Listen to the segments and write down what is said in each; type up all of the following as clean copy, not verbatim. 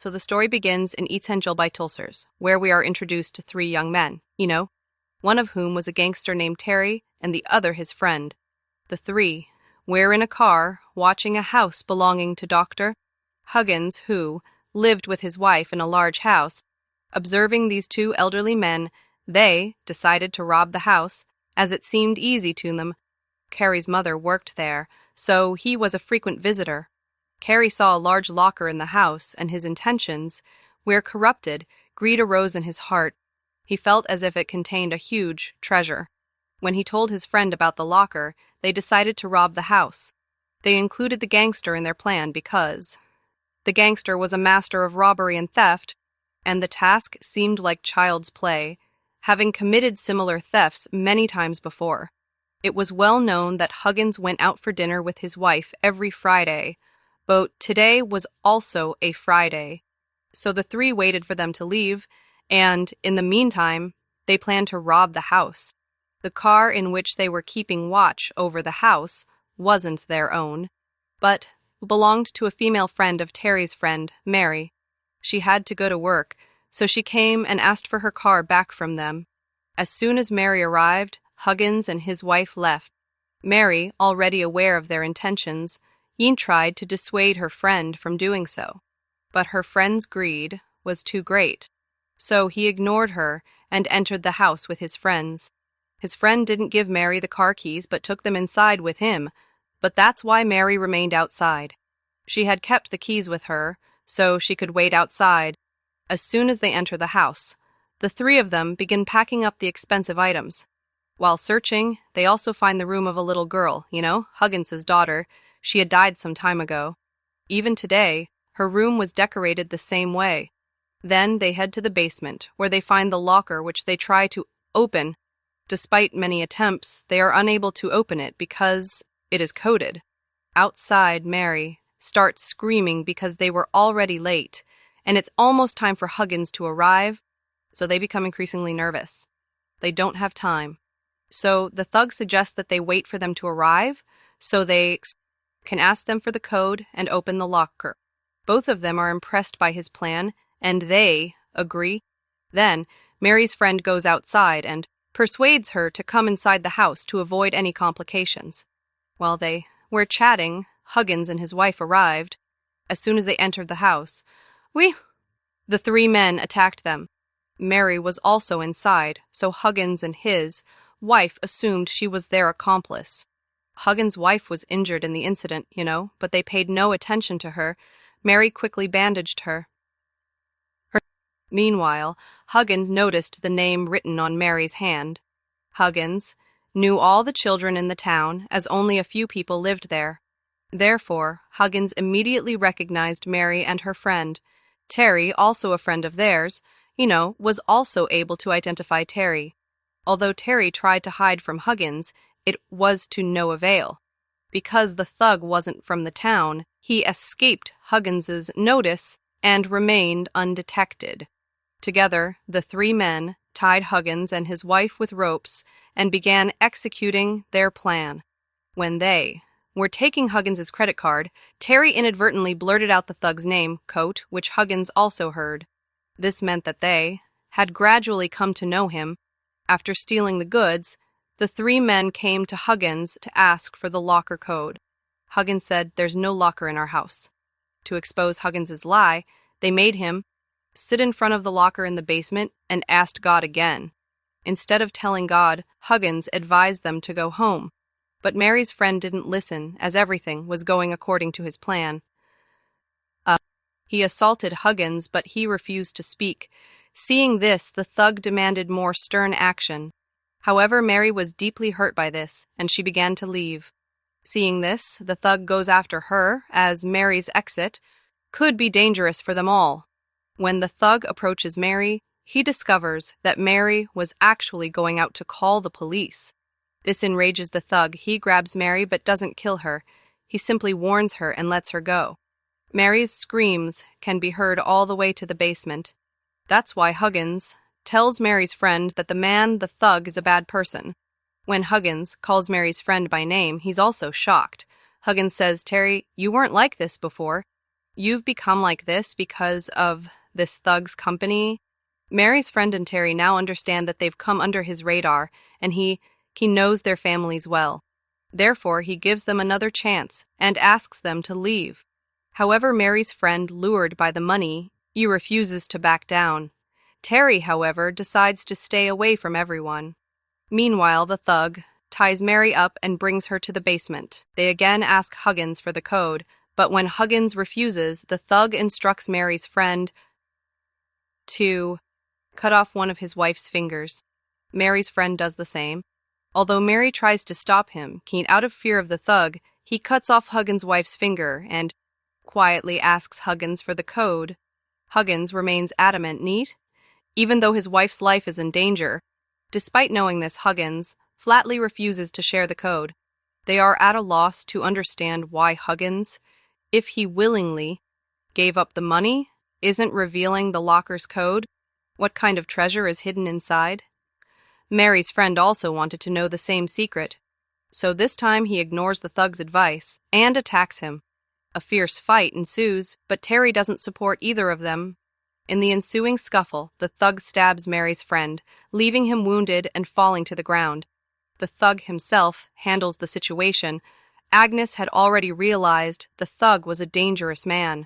So the story begins in Essential by Tulsers, where we are introduced to three young men, one of whom was a gangster named Terry and the other his friend. The three were in a car watching a house belonging to Dr. Huggins, who lived with his wife in a large house. Observing these two elderly men, they decided to rob the house, as it seemed easy to them. Carrie's mother worked there, so he was a frequent visitor. Carrie saw a large locker in the house, and his intentions were corrupted. Greed arose in his heart. He felt as if it contained a huge treasure. When he told his friend about the locker, they decided to rob the house. They included the gangster in their plan because the gangster was a master of robbery and theft, and the task seemed like child's play, having committed similar thefts many times before. It was well known that Huggins went out for dinner with his wife every Friday, but today was also a Friday. So the three waited for them to leave, and, in the meantime, they planned to rob the house. The car in which they were keeping watch over the house wasn't their own, but belonged to a female friend of Terry's friend, Mary. She had to go to work, so she came and asked for her car back from them. As soon as Mary arrived, Huggins and his wife left. Mary, already aware of their intentions, tried to dissuade her friend from doing so, but her friend's greed was too great, so he ignored her and entered the house with his friends. His friend didn't give Mary the car keys but took them inside with him, but that's why Mary remained outside. She had kept the keys with her, so she could wait outside. As soon as they enter the house, the three of them begin packing up the expensive items. While searching, they also find the room of a little girl, Huggins's daughter. She had died some time ago. Even today, her room was decorated the same way. Then they head to the basement, where they find the locker which they try to open. Despite many attempts, they are unable to open it because it is coded. Outside, Mary starts screaming because they were already late, and it's almost time for Huggins to arrive, so they become increasingly nervous. They don't have time. So the thug suggests that they wait for them to arrive, so they can ask them for the code and open the locker. Both of them are impressed by his plan, and they agree. Then, Mary's friend goes outside and persuades her to come inside the house to avoid any complications. While they were chatting, Huggins and his wife arrived. As soon as they entered the house, the three men attacked them. Mary was also inside, so Huggins and his wife assumed she was their accomplice. Huggins' wife was injured in the incident, but they paid no attention to her. Mary quickly bandaged her. Meanwhile, Huggins noticed the name written on Mary's hand. Huggins knew all the children in the town, as only a few people lived there. Therefore, Huggins immediately recognized Mary and her friend. Terry, also a friend of theirs, was also able to identify Terry. Although Terry tried to hide from Huggins, it was to no avail. Because the thug wasn't from the town, he escaped Huggins's notice and remained undetected. Together, the three men tied Huggins and his wife with ropes and began executing their plan. When they were taking Huggins's credit card, Terry inadvertently blurted out the thug's name, Coat, which Huggins also heard. This meant that they had gradually come to know him. After stealing the goods, the three men came to Huggins to ask for the locker code. Huggins said, "There's no locker in our house." To expose Huggins's lie, they made him sit in front of the locker in the basement and asked God again. Instead of telling God, Huggins advised them to go home. But Mary's friend didn't listen, as everything was going according to his plan. He assaulted Huggins, but he refused to speak. Seeing this, the thug demanded more stern action. However, Mary was deeply hurt by this, and she began to leave. Seeing this, the thug goes after her, as Mary's exit could be dangerous for them all. When the thug approaches Mary, he discovers that Mary was actually going out to call the police. This enrages the thug. He grabs Mary but doesn't kill her. He simply warns her and lets her go. Mary's screams can be heard all the way to the basement. That's why Huggins tells Mary's friend that the thug, is a bad person. When Huggins calls Mary's friend by name, he's also shocked. Huggins says, "Terry, you weren't like this before." You've become like this because of this thug's company. Mary's friend and Terry now understand that they've come under his radar, and he knows their families well. Therefore, he gives them another chance and asks them to leave. However, Mary's friend, lured by the money, he refuses to back down. Terry, however, decides to stay away from everyone. Meanwhile, the thug ties Mary up and brings her to the basement. They again ask Huggins for the code, but when Huggins refuses, the thug instructs Mary's friend to cut off one of his wife's fingers. Mary's friend does the same. Although Mary tries to stop him, keen out of fear of the thug, he cuts off Huggins' wife's finger and quietly asks Huggins for the code. Huggins remains adamant, neat, even though his wife's life is in danger. Despite knowing this, Huggins flatly refuses to share the code. They are at a loss to understand why Huggins, if he willingly gave up the money, isn't revealing the locker's code. What kind of treasure is hidden inside? Mary's friend also wanted to know the same secret, so this time he ignores the thug's advice and attacks him. A fierce fight ensues, but Terry doesn't support either of them. In the ensuing scuffle, the thug stabs Mary's friend, leaving him wounded and falling to the ground. The thug himself handles the situation. Agnes had already realized the thug was a dangerous man.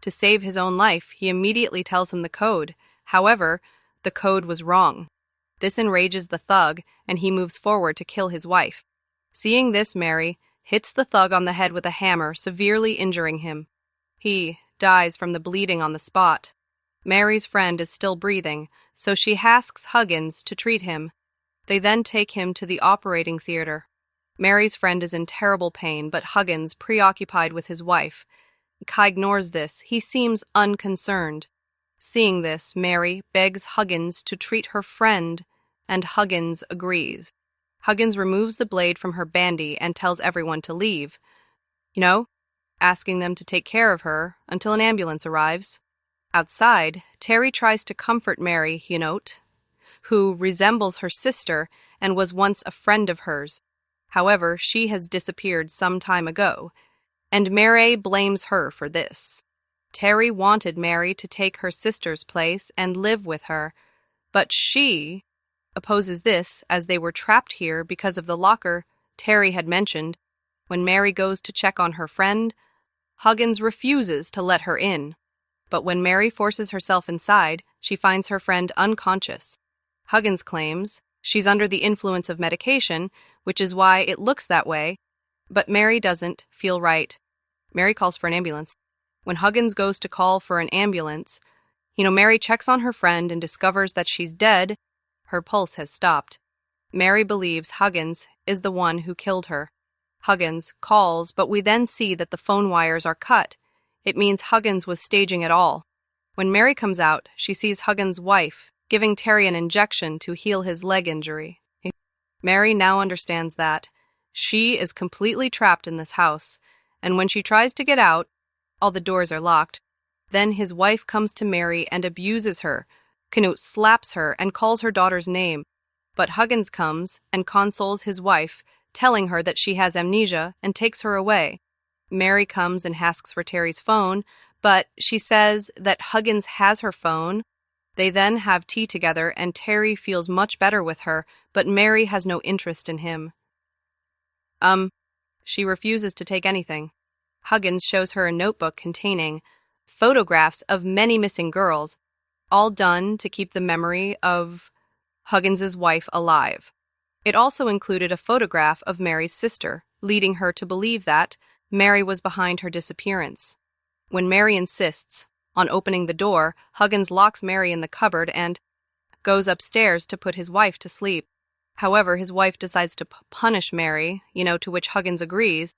To save his own life, he immediately tells him the code. However, the code was wrong. This enrages the thug, and he moves forward to kill his wife. Seeing this, Mary hits the thug on the head with a hammer, severely injuring him. He dies from the bleeding on the spot. Mary's friend is still breathing, so she asks Huggins to treat him. They then take him to the operating theater. Mary's friend is in terrible pain, but Huggins, preoccupied with his wife, ignores this. He seems unconcerned. Seeing this, Mary begs Huggins to treat her friend, and Huggins agrees. Huggins removes the blade from her bandy and tells everyone to leave, asking them to take care of her until an ambulance arrives. Outside, Terry tries to comfort Mary, who resembles her sister and was once a friend of hers. However, she has disappeared some time ago, and Mary blames her for this. Terry wanted Mary to take her sister's place and live with her, but she opposes this as they were trapped here because of the locker Terry had mentioned. When Mary goes to check on her friend, Huggins refuses to let her in. But when Mary forces herself inside, she finds her friend unconscious. Huggins claims she's under the influence of medication, which is why it looks that way, but Mary doesn't feel right. Mary calls for an ambulance. When Huggins goes to call for an ambulance, Mary checks on her friend and discovers that she's dead. Her pulse has stopped. Mary believes Huggins is the one who killed her. Huggins calls, but we then see that the phone wires are cut. It means Huggins was staging it all. When Mary comes out, she sees Huggins' wife giving Terry an injection to heal his leg injury. Mary now understands that she is completely trapped in this house, and when she tries to get out, all the doors are locked. Then his wife comes to Mary and abuses her. Canute slaps her and calls her daughter's name. But Huggins comes and consoles his wife, telling her that she has amnesia and takes her away. Mary comes and asks for Terry's phone, but she says that Huggins has her phone. They then have tea together and Terry feels much better with her, but Mary has no interest in him. She refuses to take anything. Huggins shows her a notebook containing photographs of many missing girls, all done to keep the memory of Huggins's wife alive. It also included a photograph of Mary's sister, leading her to believe that Mary was behind her disappearance. When Mary insists on opening the door, Huggins locks Mary in the cupboard and goes upstairs to put his wife to sleep. However, his wife decides to punish Mary, to which Huggins agrees.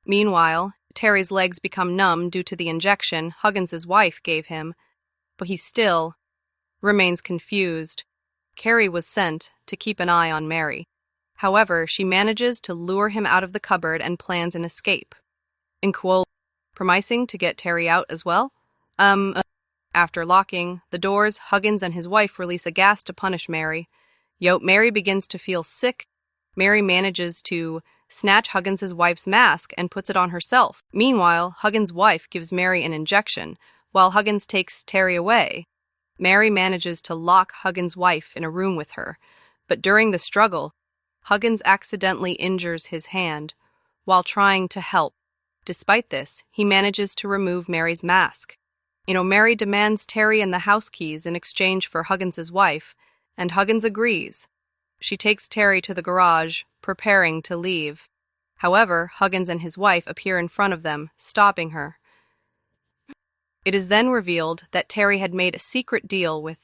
Meanwhile, Terry's legs become numb due to the injection Huggins's wife gave him, but he still remains confused. Carrie was sent to keep an eye on Mary. However, she manages to lure him out of the cupboard and plans an escape, promising to get Terry out as well. After locking the doors, Huggins and his wife release a gas to punish Mary. Mary begins to feel sick. Mary manages to snatch Huggins' wife's mask and puts it on herself. Meanwhile, Huggins' wife gives Mary an injection, while Huggins takes Terry away. Mary manages to lock Huggins' wife in a room with her, but during the struggle, Huggins accidentally injures his hand while trying to help. Despite this, he manages to remove Mary's mask. Mary demands Terry and the house keys in exchange for Huggins' wife, and Huggins agrees. She takes Terry to the garage, preparing to leave. However, Huggins and his wife appear in front of them, stopping her. It is then revealed that Terry had made a secret deal with ...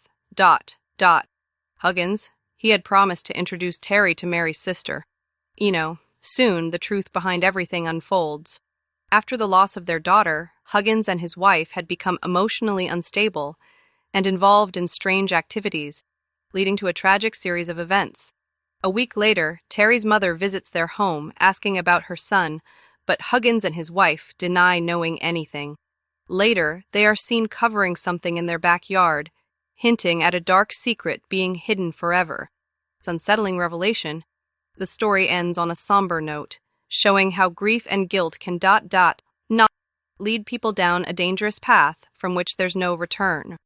Huggins. He had promised to introduce Terry to Mary's sister. Soon the truth behind everything unfolds. After the loss of their daughter, Huggins and his wife had become emotionally unstable and involved in strange activities, leading to a tragic series of events. A week later, Terry's mother visits their home, asking about her son, but Huggins and his wife deny knowing anything. Later, they are seen covering something in their backyard, hinting at a dark secret being hidden forever. It's an unsettling revelation. The story ends on a somber note, showing how grief and guilt can ... not lead people down a dangerous path from which there's no return.